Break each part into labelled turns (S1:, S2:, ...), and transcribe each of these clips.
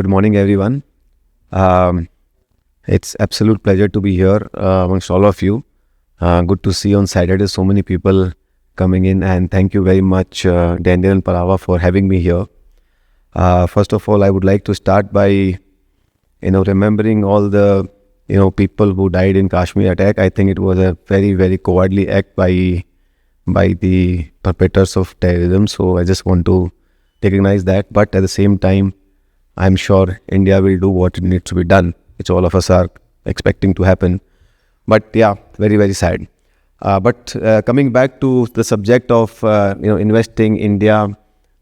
S1: Good morning, everyone. Um, it's absolute pleasure to be here amongst all of you. Good to see on Saturday so many people coming in, and thank you very much, Daniel and Parava, for having me here. First of all, I would like to start by remembering all the people who died in Kashmir attack. I think it was a very very cowardly act by the perpetrators of terrorism. So I just want to recognize that, but at the same time, I'm sure India will do what needs to be done, which all of us are expecting to happen. But yeah, very, very sad. But coming back to the subject of, investing India,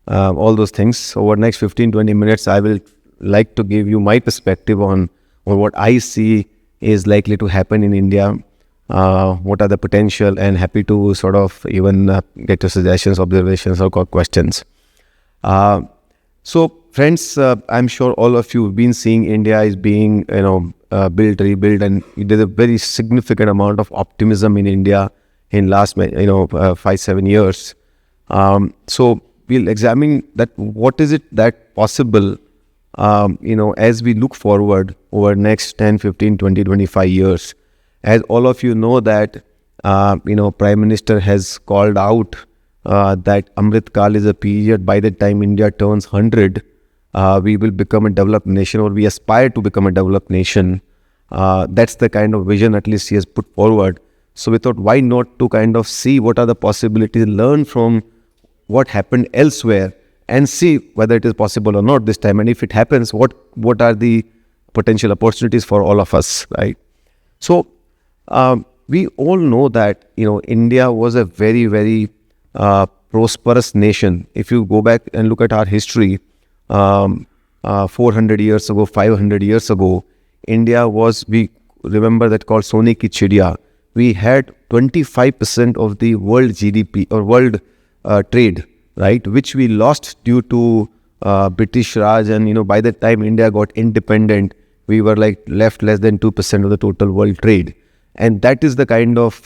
S1: all those things, over the next 15-20 minutes, I will like to give you my perspective on what I see is likely to happen in India, what are the potential, and happy to sort of even get your suggestions, observations, or questions. So friends, I'm sure all of you have been seeing India is being, built, rebuilt, and there's a very significant amount of optimism in India in last, 5-7 years. So we'll examine that. What is it that possible, as we look forward over next 10, 15, 20, 25 years. As all of you know that, Prime Minister has called out that Amritkaal is a period by the time India turns 100, we will become a developed nation, or we aspire to become a developed nation. That's the kind of vision at least he has put forward. So we thought, why not to kind of see what are the possibilities, learn from what happened elsewhere, and see whether it is possible or not this time. And if it happens, what are the potential opportunities for all of us, right? So we all know that, India was a very, very prosperous nation. If you go back and look at our history, 400 years ago, 500 years ago, India was, we remember that called 𝐸𝐚𝐴 की चिड़िया. We had 25% of the world GDP or world trade, right, which we lost due to British Raj. And, by the time India got independent, we were like left less than 2% of the total world trade. And that is the kind of,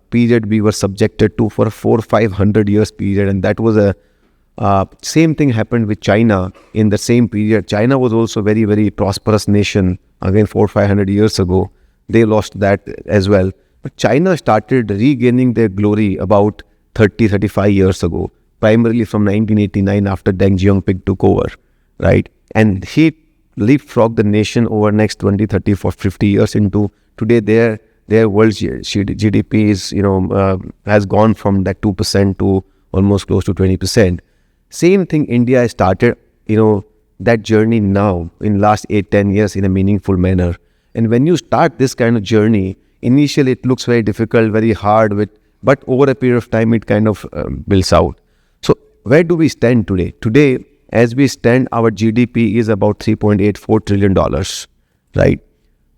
S1: period we were subjected to for a 400-500 years period. And that was a same thing happened with China in the same period. China was also very, very prosperous nation again 400-500 years ago. They lost that as well. But China started regaining their glory about 30-35 years ago, primarily from 1989 after Deng Xiaoping took over, right? And he leapfrogged the nation over next 20, 30, 40, 50 years into today their world GDP is, has gone from that 2% to almost close to 20%. Same thing India has started, that journey now in last 8-10 years in a meaningful manner. And when you start this kind of journey, initially it looks very difficult, very hard, but over a period of time, it kind of builds out. So where do we stand today? Today, as we stand, our GDP is about $3.84 trillion, right?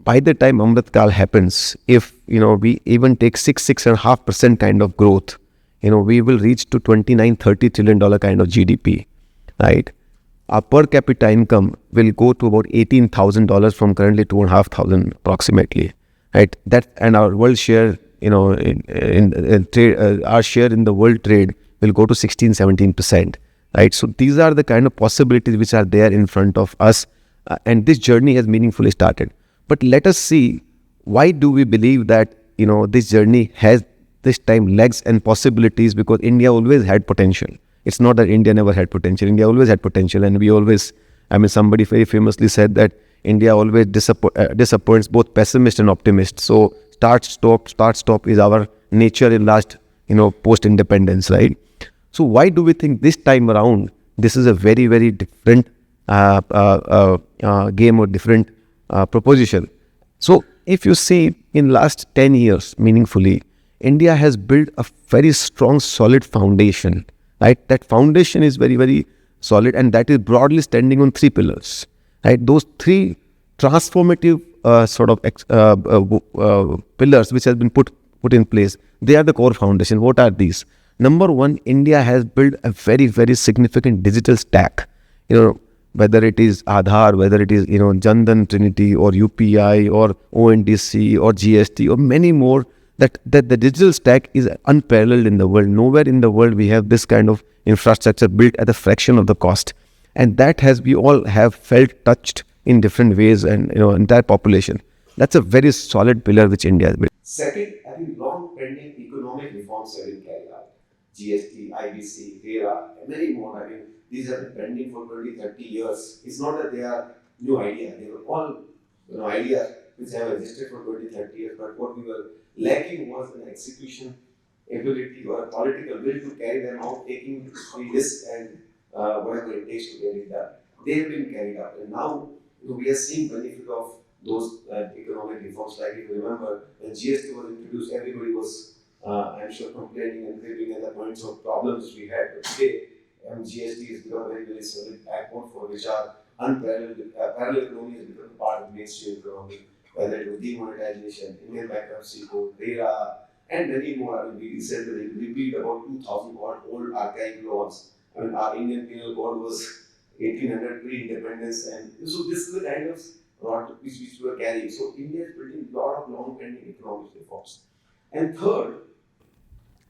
S1: By the time Amritkaal happens, if, we even take 6.5% kind of growth, we will reach to $29-30 trillion kind of GDP, right? Our per capita income will go to about $18,000 from currently $2,500 approximately, right? That, and our world share, in trade, our share in the world trade will go to 16-17%, right? So these are the kind of possibilities which are there in front of us, and this journey has meaningfully started. But let us see, why do we believe that, this journey has this time legs and possibilities? Because India always had potential. It's not that India never had potential. India always had potential, and we always, somebody very famously said that India always disappoints both pessimists and optimists. So start, stop is our nature in last, post-independence, right? So why do we think this time around, this is a very, very different game or different proposition? So if you see in last 10 years, meaningfully, India has built a very strong, solid foundation, right? That foundation is very, very solid, and that is broadly standing on 3 pillars, right? Those 3 transformative pillars which has been put in place, they are the core foundation. What are these? Number one, India has built a very, very significant digital stack, whether it is Aadhaar, whether it is, Jan Dhan Trinity or UPI or ONDC or GST or many more, that the digital stack is unparalleled in the world. Nowhere in the world we have this kind of infrastructure built at a fraction of the cost. And that has, we all have felt touched in different ways, and entire population. That's a very solid pillar which India has built. Second, I think long pending economic reforms have been carried out. GST, IBC, RERA, and many more. I mean, these have been pending for 20, 30 years. It's not that they are new ideas. They were all ideas which have existed for 20, 30 years. But what we were lacking was an execution ability or a political will to carry them out, taking the risk and whatever it takes to get it done. They have been carried out. And now we are seeing benefit of those economic reforms. Like if you remember, when GST was introduced, everybody was, I'm sure, complaining and giving at the points of problems we had. But today, GST has become a very, very solid backbone for which our unparalleled parallel economy has become part of the mainstream economy, whether it was demonetization, Indian bankruptcy code, RERA, and many more. I mean, we recently repeat about 2,000 old archaic laws. I mean, our Indian penal code was 1800 pre-independence, and so this is the kind of rod which we were carrying. So India is building a lot of long-pending economic reforms. And third,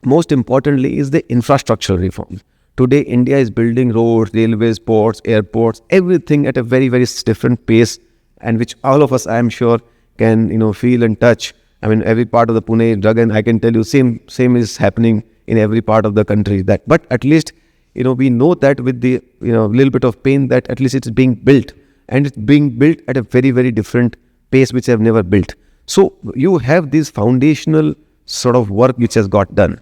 S1: most importantly, is the infrastructural reforms. Today, India is building roads, railways, ports, airports, everything at a very, very different pace, and which all of us, I am sure, can feel and touch. I mean, every part of the Pune, Jagan, I can tell you, same is happening in every part of the country. But at least, we know that with the little bit of pain, that at least it's being built, and it's being built at a very, very different pace which I've never built. So you have this foundational sort of work which has got done.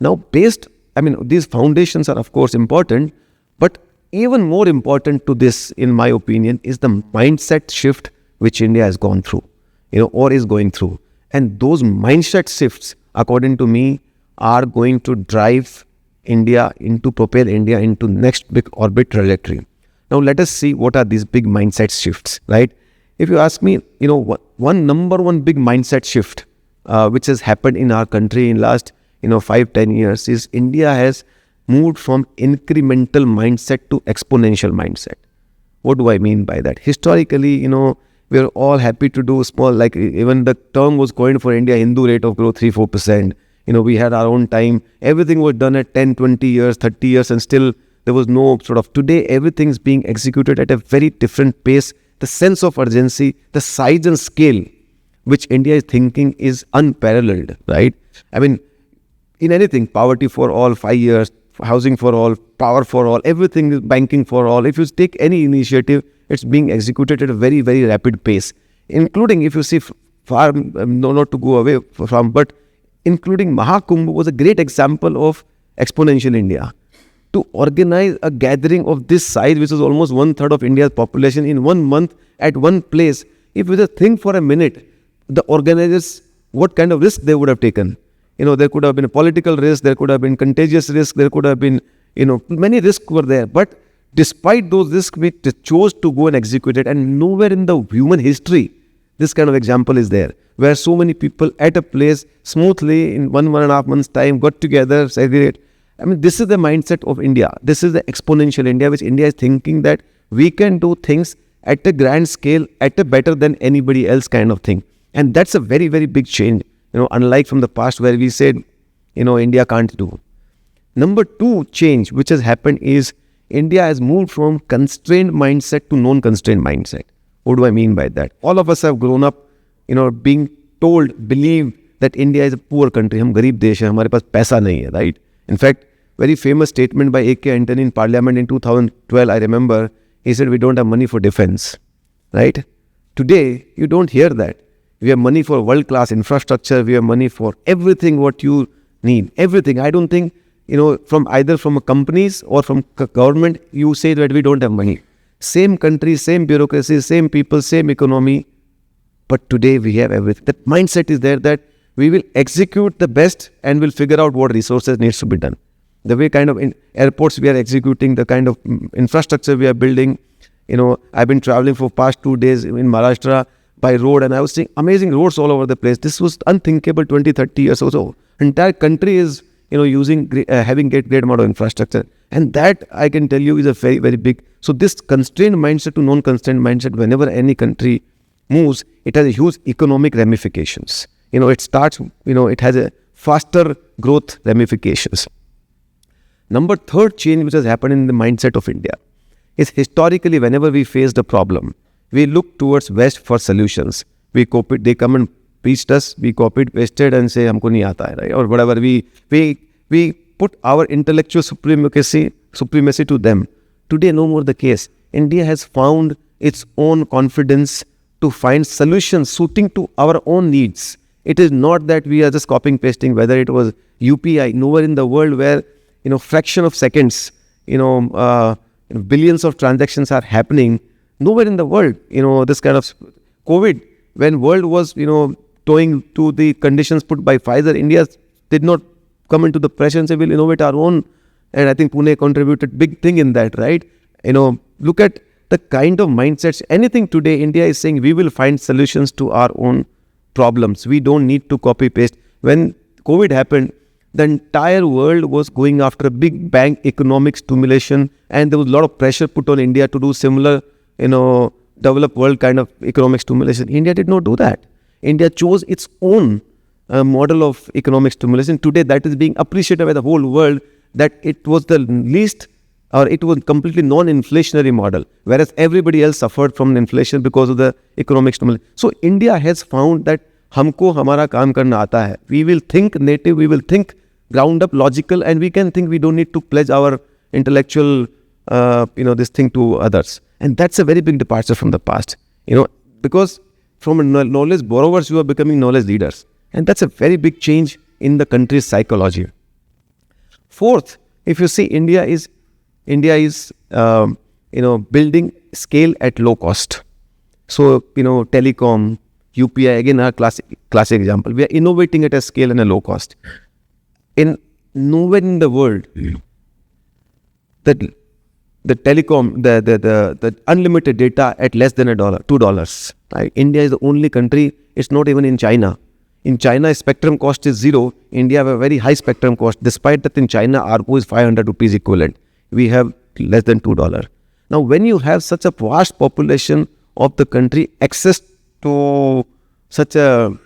S1: Now, these foundations are of course important, but even more important to this, in my opinion, is the mindset shift which India has gone through, or is going through. And those mindset shifts, according to me, are going to drive propel India into next big orbit trajectory. Now, let us see what are these big mindset shifts, right? If you ask me, number one big mindset shift which has happened in our country in last 5-10 years is India has moved from incremental mindset to exponential mindset. What do I mean by that? Historically, we are all happy to do small, like even the term was coined for India, Hindu rate of growth 3-4%. We had our own time. Everything was done at 10, 20 years, 30 years, and still there was no sort of, today everything is being executed at a very different pace. The sense of urgency, the size and scale which India is thinking is unparalleled, right? I mean, in anything, poverty for all, 5 years, housing for all, power for all, everything is banking for all. If you take any initiative, it's being executed at a very, very rapid pace, including, if you see far, not to go away from, but including Mahakumbh was a great example of exponential India. To organize a gathering of this size, which is almost 1/3 of India's population, in 1 month at one place, if you just think for a minute, the organizers, what kind of risk they would have taken. There could have been a political risk, there could have been contagious risk, there could have been, many risks were there. But despite those risks, we chose to go and execute it. And nowhere in the human history, this kind of example is there, where so many people at a place smoothly in 1.5 months' time got together, segregate. I mean, this is the mindset of India. This is the exponential India, which India is thinking that we can do things at a grand scale, at a better than anybody else kind of thing. And that's a very, very big change, unlike from the past where we said, India can't do. Number 2 change which has happened is India has moved from constrained mindset to non-constrained mindset. What do I mean by that? All of us have grown up, being told, believed that India is a poor country. हम गरीब देश हैं, हमारे पास पैसा नहीं है, right? In fact, very famous statement by A.K. Antony in Parliament in 2012, I remember, he said, we don't have money for defense, right? Today, you don't hear that. We have money for world-class infrastructure, we have money for everything what you need, everything. I don't think, from either from companies or from government, you say that we don't have money. Same country, same bureaucracy, same people, same economy, but today we have everything. That mindset is there that we will execute the best and we'll figure out what resources needs to be done. The way kind of in airports we are executing, the kind of infrastructure we are building. I've been traveling for past 2 days in Maharashtra by road, and I was seeing amazing roads all over the place. This was unthinkable 20, 30 years ago. So entire country is, having great amount of infrastructure. And that, I can tell you, is a very, very big. So this constrained mindset to non-constrained mindset, whenever any country moves, it has a huge economic ramifications. It starts, it has a faster growth ramifications. Number 3rd change which has happened in the mindset of India is historically whenever we faced a problem, we look towards West for solutions. We copied, they come and preached us, we copied, pasted and say, humko nahi aata hai, right? Or whatever, we put our intellectual supremacy to them. Today, no more the case. India has found its own confidence to find solutions suiting to our own needs. It is not that we are just copying, pasting, whether it was UPI, nowhere in the world where, fraction of seconds, billions of transactions are happening. Nowhere in the world, this kind of COVID, when world was, toeing to the conditions put by Pfizer, India did not come into the pressure and say, we'll innovate our own. And I think Pune contributed big thing in that, right? Look at the kind of mindsets. Anything today, India is saying we will find solutions to our own problems. We don't need to copy paste. When COVID happened, the entire world was going after a big bang economic stimulation, and there was a lot of pressure put on India to do similar, developed world kind of economic stimulation. India did not do that. India chose its own model of economic stimulation. Today, that is being appreciated by the whole world, that it was the least, or it was completely non-inflationary model, whereas everybody else suffered from inflation because of the economic stimulus. So India has found that हमको हमारा काम करना आता है. We will think native, we will think ground up, logical, and we can think we don't need to pledge our intellectual, this thing to others. And that's a very big departure from the past, because from knowledge borrowers, you are becoming knowledge leaders. And that's a very big change in the country's psychology. Fourth, if you see, India is building scale at low cost. So, telecom, UPI, again, our classic example. We are innovating at a scale and a low cost. Nowhere in the world, that the telecom, the unlimited data at less than $2. Right? India is the only country. It's not even in China. In China, spectrum cost is 0. India have a very high spectrum cost. Despite that, in China, ARPU is 500 rupees equivalent. We have less than $2. Now, when you have such a vast population of the country, access to such a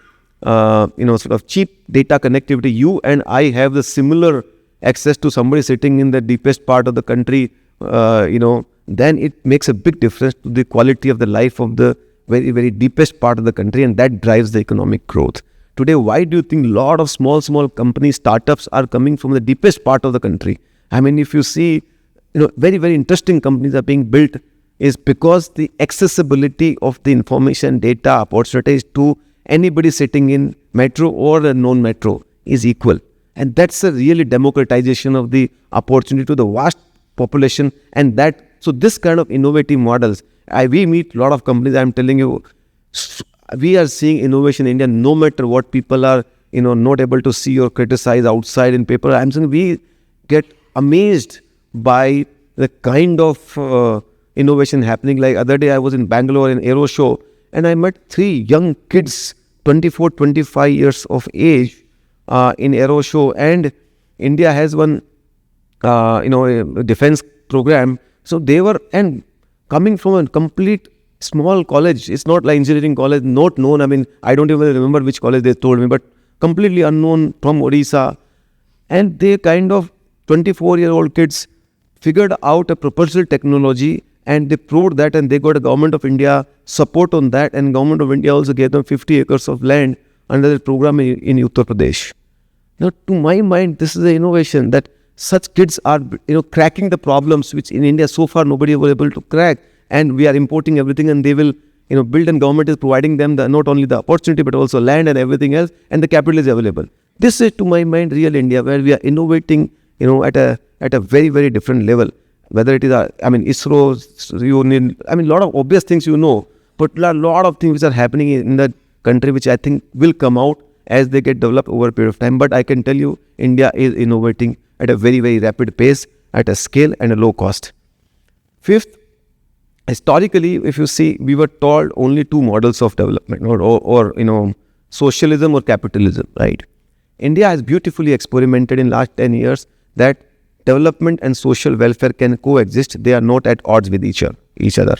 S1: sort of cheap data connectivity, you and I have the similar access to somebody sitting in the deepest part of the country, then it makes a big difference to the quality of the life of the very, very deepest part of the country, and that drives the economic growth. Today, why do you think a lot of small companies, startups are coming from the deepest part of the country? I mean, if you see, very, very interesting companies are being built, is because the accessibility of the information, data, opportunities to anybody sitting in metro or a non-metro is equal. And that's a really democratization of the opportunity to the vast population. And so this kind of innovative models, we meet a lot of companies, I'm telling you, we are seeing innovation in India, no matter what people are, not able to see or criticize outside in paper. I'm saying we get amazed by the kind of innovation happening. Like other day, I was in Bangalore in Aero Show, and I met 3 young kids, 24, 25 years of age, in Aero Show. And India has one, a defense program. So they were, and coming from a complete small college, it's not like engineering college, not known. I mean, I don't even remember which college they told me, but completely unknown from Odisha. And they kind of, 24-year-old kids figured out a propulsion technology, and they proved that, and they got a government of India support on that, and government of India also gave them 50 acres of land under the program in Uttar Pradesh. Now, to my mind, this is an innovation that such kids are, cracking the problems which in India so far nobody was able to crack, and we are importing everything, and they will, build, and government is providing them not only the opportunity but also land and everything else, and the capital is available. This is, to my mind, real India, where we are innovating, at a very, very different level. Whether it is, ISRO, a lot of obvious things but a lot of things which are happening in the country which I think will come out as they get developed over a period of time. But I can tell you, India is innovating at a very, very rapid pace, at a scale and a low cost. Fifth, historically, if you see, we were told only 2 models of development, or socialism or capitalism, right? India has beautifully experimented in last 10 years that development and social welfare can coexist. They are not at odds with each other.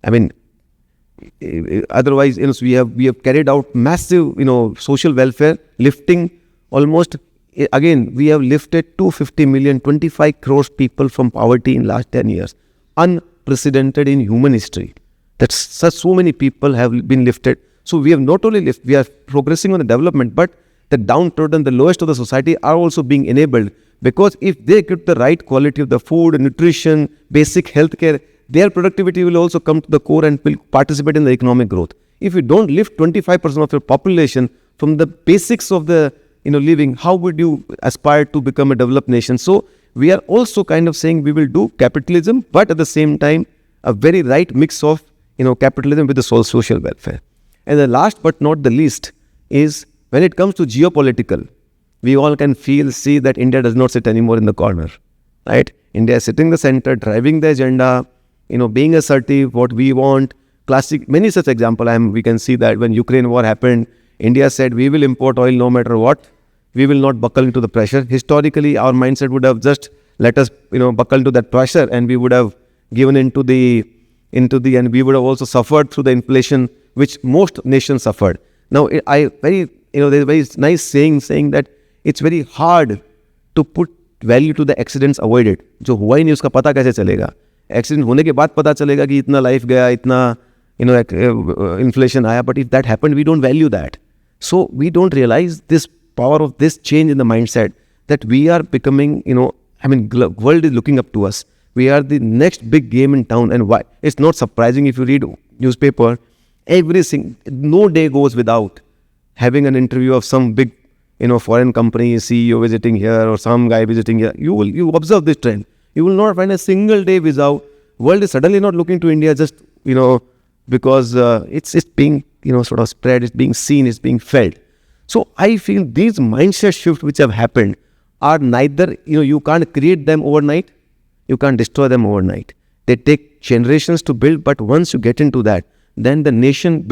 S1: I mean, otherwise, we have carried out massive, social welfare, lifting almost, again, we have lifted 250 million, 25 crores people from poverty in last 10 years. unprecedented in human history. That so many people have been lifted. So we have not only we are progressing on the development, but the downtrodden, the lowest of the society are also being enabled, because if they get the right quality of the food, nutrition, basic healthcare, their productivity will also come to the core and will participate in the economic growth. If you don't lift 25% of your population from the basics of the living, how would you aspire to become a developed nation? So we are also kind of saying we will do capitalism, but at the same time a very right mix of capitalism with the social welfare. And the last but not the least is when it comes to geopolitical, we all can see that India does not sit anymore in the corner, right? India is sitting in the center, driving the agenda, being assertive, what we want. Classic, many such example. We can see that when Ukraine war happened, India said we will import oil no matter what. We will not buckle into the pressure. Historically, our mindset would have just let us, buckle to that pressure, and we would have given and we would have also suffered through the inflation, which most nations suffered. Now, there's a very nice saying that it's very hard to put value to the accidents avoided. जो हुआ ही नहीं उसका पता कैसे चलेगा? Accident होने के बाद पता चलेगा कि इतना life गया, इतना inflation आया. But if that happened, we don't value that. So we don't realize this power of this change in the mindset, that we are becoming, world is looking up to us. We are the next big game in town. And why? It's not surprising if you read newspaper, no day goes without having an interview of some big, foreign company, CEO visiting here or some guy visiting here. You observe this trend. You will not find a single day without. World is suddenly not looking to India just, because it's being, sort of spread, it's being seen, it's being felt. So I feel these mindset shifts which have happened are neither, you can't create them overnight, you can't destroy them overnight. They take generations to build, but once you get into that, then the nation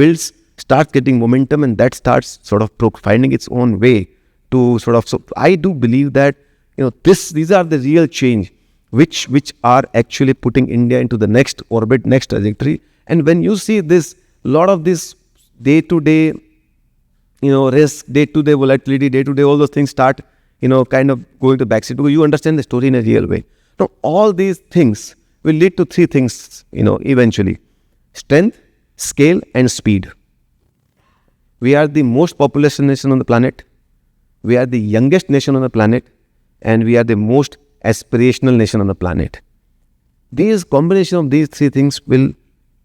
S1: starts getting momentum, and that starts sort of finding its own way to so I do believe that, these are the real change which are actually putting India into the next orbit, next trajectory. And when you see this, lot of this day-to-day, risk, day-to-day volatility, day-to-day, all those things start, kind of going to backseat, because you understand the story in a real way. Now, all these things will lead to three things, eventually. Strength, scale, and speed. We are the most populous nation on the planet. We are the youngest nation on the planet. And we are the most aspirational nation on the planet. These combination of these three things will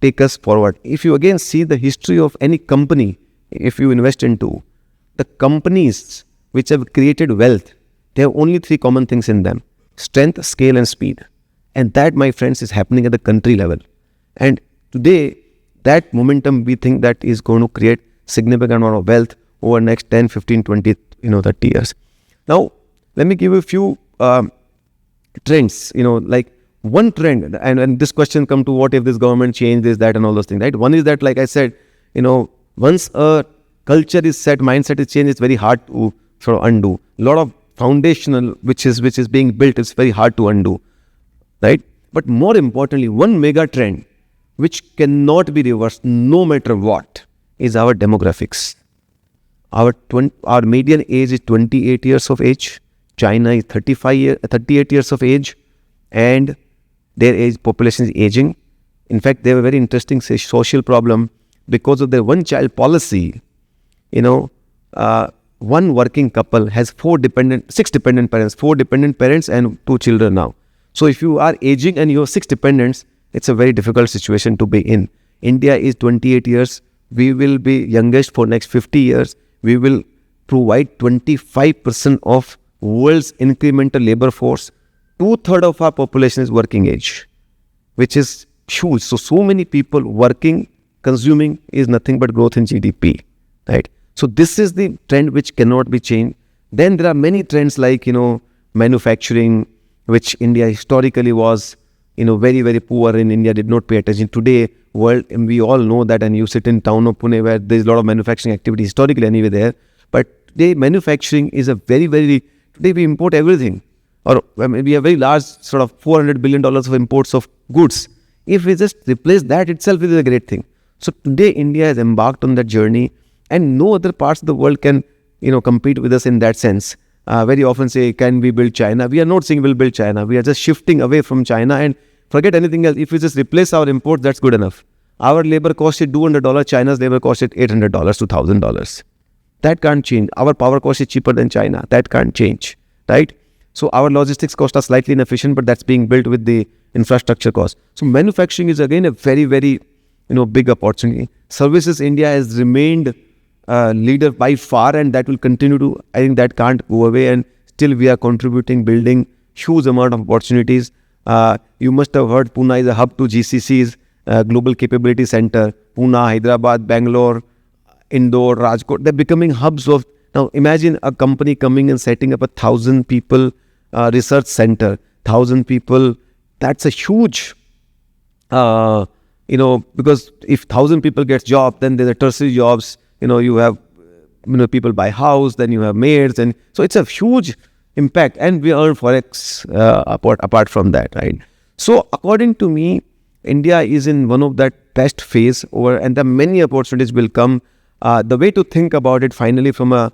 S1: take us forward. If you again see the history of any company, if you invest into, the companies which have created wealth, they have only three common things in them: strength, scale, and speed. And that, my friends, is happening at the country level. And today, that momentum, we think that is going to create significant amount of wealth over next 10, 15, 20, 30 years. Now, let me give you a few trends, like one trend, and this question come to what if this government change this, that, and all those things, right? One is that, like I said, once a culture is set, mindset is changed, it's very hard to sort of undo. A lot of foundational, which is being built, is very hard to undo, right? But more importantly, one mega trend, which cannot be reversed no matter what, is our demographics. Our median age is 28 years of age. China is 38 years of age, and their population is aging. In fact, they have a very interesting social problem because of their one-child policy. One working couple has six dependent parents, 4 dependent parents and 2 children now. So if you are aging and you have 6 dependents, it's a very difficult situation to be in. India is 28 years. We will be youngest for next 50 years. We will provide 25% of world's incremental labor force. 2/3 of our population is working age, which is huge. So many people working, consuming is nothing but growth in GDP, right? So this is the trend which cannot be changed. Then there are many trends like, manufacturing, which India historically was, very, very poor in. India did not pay attention. Today, world, and we all know that, and you sit in town of Pune where there's a lot of manufacturing activity historically anyway there. But today, manufacturing is a very, very, today we import everything. Or we have very large sort of $400 billion of imports of goods. If we just replace that itself, it is a great thing. So today, India has embarked on that journey, and no other parts of the world can, compete with us in that sense. Very often say, can we build China? We are not saying we'll build China. We are just shifting away from China. And Forget anything else. If we just replace our imports, that's good enough. Our labor cost is $200. China's labor cost is $800 to $1,000. That can't change. Our power cost is cheaper than China. That can't change, right? So our logistics costs are slightly inefficient, but that's being built with the infrastructure cost. So manufacturing is again a very, very, big opportunity. Services India has remained leader by far, and that will continue to. I think that can't go away, and still we are contributing, building huge amount of opportunities. You must have heard Pune is a hub to GCC's Global Capability Center. Pune, Hyderabad, Bangalore, Indore, Rajkot, they're becoming hubs of. Now imagine a company coming and setting up 1,000 people research center, 1,000 people. That's a huge, because if 1,000 people get job, then there's a tertiary jobs. You have, people buy house, then you have maids, and so it's a huge impact. And we earn forex apart from that, right? So according to me, India is in one of that best phase over, and the many opportunities will come. The way to think about it, finally, from a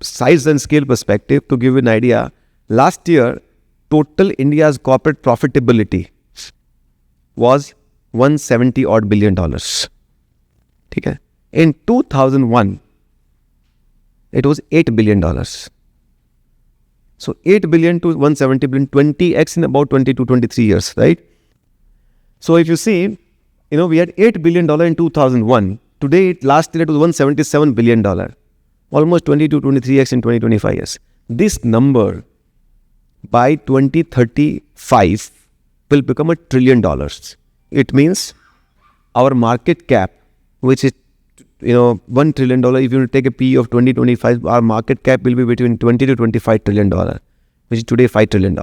S1: size and scale perspective, to give you an idea, last year, total India's corporate profitability was $170 odd billion. Okay? In 2001, it was $8 billion. So 8 billion to 170 billion, 20x in about 22, 23 years, right? So if you see, we had $8 billion in 2001. Today, last year it was $177 billion. Almost 22, 23x in 20, 25 years. This number by 2035 will become $1 trillion. It means our market cap, which is, $1 trillion, if you take a PE of 2025, our market cap will be between $20 to $25 trillion, which is today $5 trillion.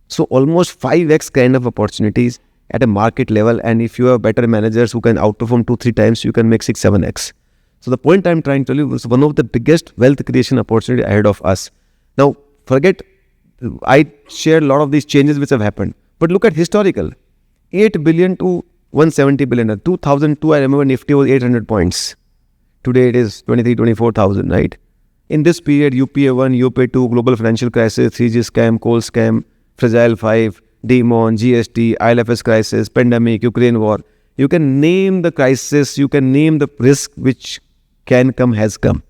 S1: So almost 5x kind of opportunities at a market level, and if you have better managers who can outperform 2-3 times, you can make 6-7x. So the point I'm trying to tell you is one of the biggest wealth creation opportunity ahead of us. Now, forget, I share a lot of these changes which have happened, but look at historical, 8 billion to 170 billion. 2002, I remember Nifty was 800 points. Today it is 24,000, right? In this period, UPA 1, UPA 2, global financial crisis, 3G scam, coal scam, fragile 5, demon, GST, IL&FS crisis, pandemic, Ukraine war. You can name the crisis, you can name the risk which can come, has come.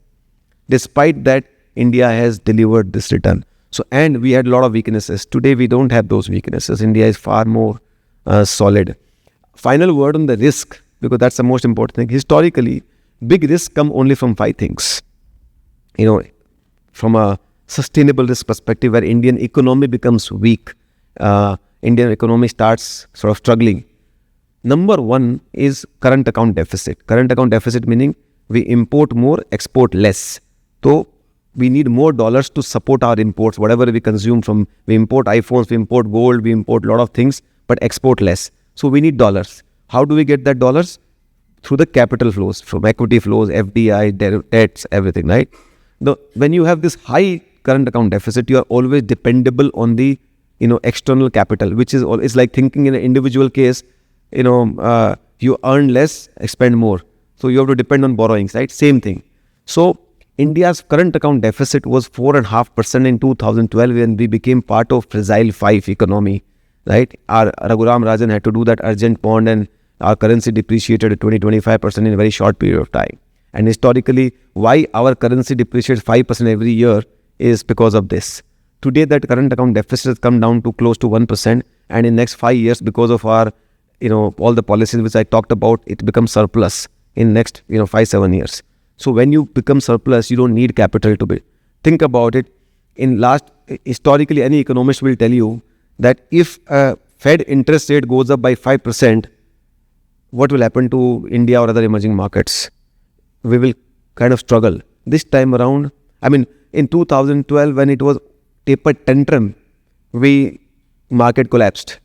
S1: Despite that, India has delivered this return. So, and we had a lot of weaknesses. Today, we don't have those weaknesses. India is far more solid. Final word on the risk, because that's the most important thing. Historically, big risks come only from 5 things. From a sustainable risk perspective, where Indian economy becomes weak, Indian economy starts sort of struggling. Number 1 is current account deficit. Current account deficit meaning we import more, export less. So we need more dollars to support our imports, whatever we consume from. We import iPhones, we import gold, we import a lot of things, but export less. So we need dollars. How do we get that dollars? Through the capital flows, from equity flows, FDI, debts, everything, right? When you have this high current account deficit, you are always dependable on the external capital, which is it's like thinking in an individual case, you earn less, expend more. So you have to depend on borrowings, right? Same thing. So India's current account deficit was 4.5% in 2012 when we became part of fragile 5 economy, right? Our Raghuram Rajan had to do that urgent bond, and our currency depreciated at 20-25% in a very short period of time. And historically, why our currency depreciates 5% every year is because of this. Today, that current account deficit has come down to close to 1%, and in next 5 years, because of our, all the policies which I talked about, it becomes surplus in next, 5-7 years. So when you become surplus, you don't need capital to build. Think about it. Historically, any economist will tell you that if a Fed interest rate goes up by 5%, what will happen to India or other emerging markets? We will kind of struggle. This time around, in 2012, when it was taper tantrum, market collapsed.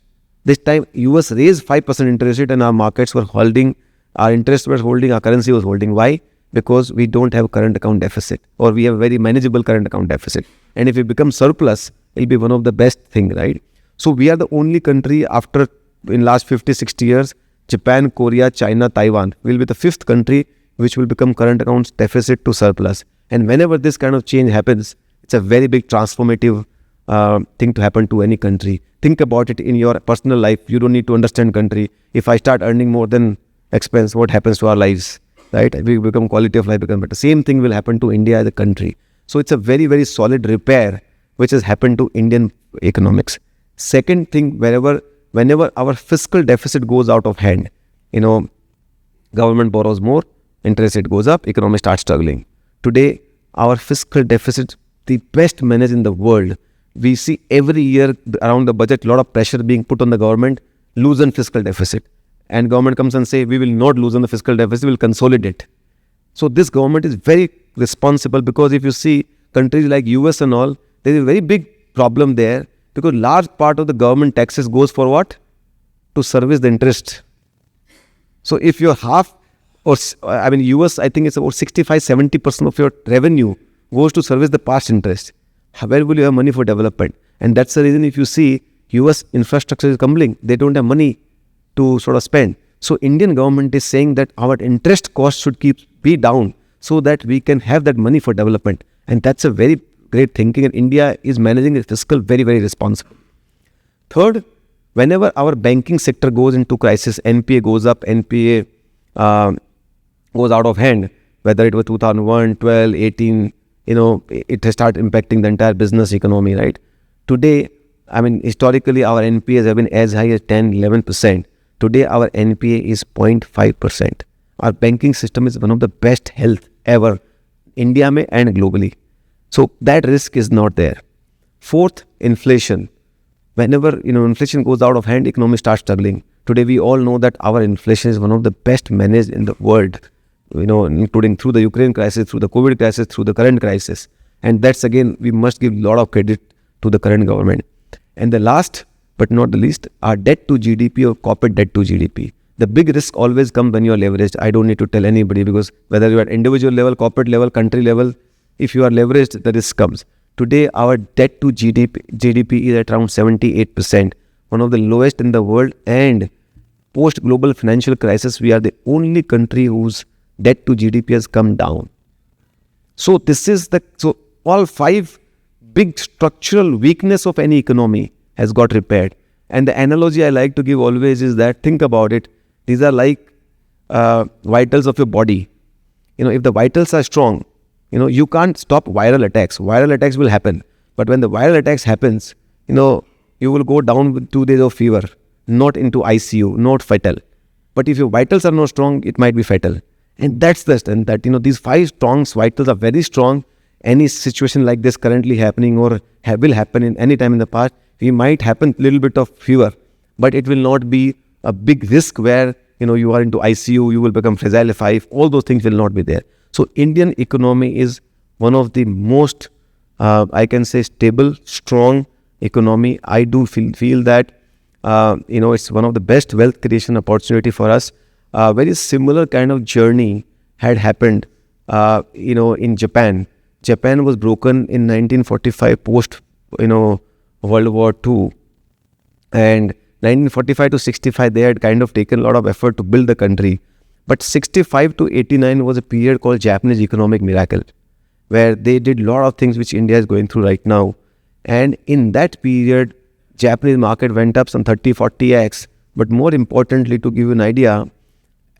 S1: This time, US raised 5% interest rate and our markets were holding, our interest was holding, our currency was holding. Why? Because we don't have current account deficit, or we have very manageable current account deficit. And if we become surplus, it'll be one of the best thing, right? So we are the only country in last 50-60 years, Japan, Korea, China, Taiwan will be the 5th country which will become current accounts deficit to surplus. And whenever this kind of change happens, It's a very big transformative thing to happen to any country. Think about it in your personal life. You don't need to understand country. If I start earning more than expense, what happens to our lives, right? We become, quality of life become better. Same thing will happen to India as a country. So it's a very, very solid repair which has happened to Indian economics. Second thing, whenever our fiscal deficit goes out of hand, government borrows more, interest rate goes up, economy starts struggling. Today, our fiscal deficit, the best managed in the world. We see every year around the budget, a lot of pressure being put on the government, loosen fiscal deficit. And government comes and say, we will not loosen the fiscal deficit, we will consolidate. So this government is very responsible, because if you see countries like US and all, there is a very big problem there, because large part of the government taxes goes for what? To service the interest. So if you're US, I think it's about 65-70% of your revenue goes to service the past interest. Where will you have money for development? And that's the reason if you see US infrastructure is crumbling, they don't have money to sort of spend. So Indian government is saying that our interest cost should be down so that we can have that money for development. And that's a very great thinking, and India is managing its fiscal very, very responsible. Third, whenever our banking sector goes into crisis, NPA goes up, NPA goes out of hand, whether it was 2001, 12, 18, it has started impacting the entire business economy, right? Today, historically, our NPAs have been as high as 10, 11%. Today, our NPA is 0.5%. Our banking system is one of the best health ever, India mein and globally. So that risk is not there. Fourth, inflation. Whenever inflation goes out of hand, economy starts struggling. Today, we all know that our inflation is one of the best managed in the world, including through the Ukraine crisis, through the COVID crisis, through the current crisis. And that's, again, we must give a lot of credit to the current government. And the last but not the least, our debt to GDP or corporate debt to GDP. The big risk always comes when you are leveraged. I don't need to tell anybody, because whether you are at individual level, corporate level, country level, if you are leveraged, the risk comes. Today, our debt to GDP is at around 78%, one of the lowest in the world. And post-global financial crisis, we are the only country whose debt to GDP has come down. So all five big structural weakness of any economy has got repaired. And the analogy I like to give always is that, think about it, these are like vitals of your body. If the vitals are strong, you can't stop viral attacks. Viral attacks will happen. But when the viral attacks happens, you will go down with 2 days of fever, not into ICU, not fatal. But if your vitals are not strong, it might be fatal. And that's the stand that, these 5 strong vitals are very strong. Any situation like this currently happening or will happen in any time in the past, we might happen a little bit of fever, but it will not be a big risk where, you are into ICU, you will become fragile F5, all those things will not be there. So Indian economy is one of the most, I can say, stable, strong economy. I do feel that, it's one of the best wealth creation opportunity for us. Very similar kind of journey had happened, in Japan. Japan was broken in 1945 post, World War II. And 1945 to 65, they had kind of taken a lot of effort to build the country. But 65 to 89 was a period called Japanese economic miracle, where they did a lot of things which India is going through right now. And in that period, Japanese market went up some 30-40x. But more importantly, to give you an idea,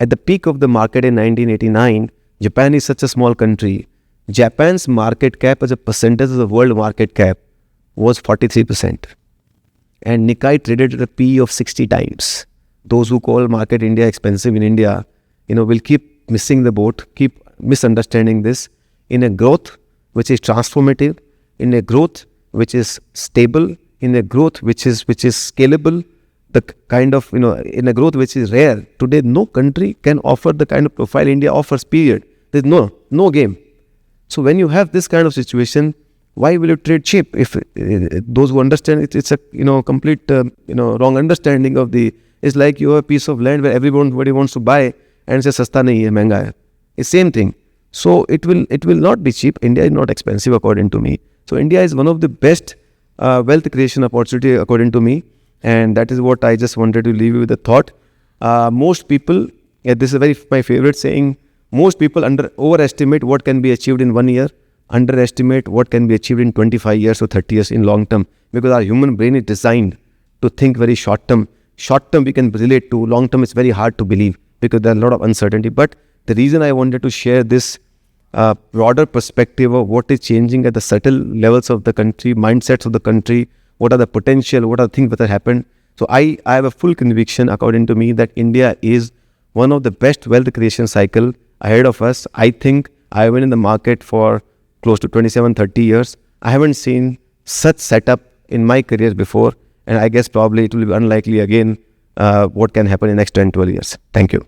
S1: at the peak of the market in 1989, Japan is such a small country. Japan's market cap as a percentage of the world market cap was 43%. And Nikkei traded at a PE of 60 times. Those who call market India expensive in India, will keep missing the boat, keep misunderstanding this. In a growth which is transformative, in a growth which is stable, in a growth which is scalable, the kind of, in a growth which is rare. Today, no country can offer the kind of profile India offers, period. There's no game. So when you have this kind of situation, why will you trade cheap? If those who understand it, it's a complete wrong understanding of it's like you have a piece of land where everybody wants to buy and says sasta nahi hai, महंगा hai. It's same thing. So it will not be cheap. India is not expensive according to me. So India is one of the best wealth creation opportunity according to me, and that is what I just wanted to leave you with a thought. Most people, this is my favorite saying. Most people overestimate what can be achieved in 1 year, underestimate what can be achieved in 25 years or 30 years in long term, because our human brain is designed to think very short term. Short term we can relate to, long term is very hard to believe because there are a lot of uncertainty. But the reason I wanted to share this broader perspective of what is changing at the subtle levels of the country, mindsets of the country, what are the potential, what are the things that have happened. So I have a full conviction, according to me, that India is one of the best wealth creation cycle ahead of us. I think I have been in the market for close to 27, 30 years. I haven't seen such setup in my career before. And I guess probably it will be unlikely again what can happen in the next 10, 12 years. Thank you.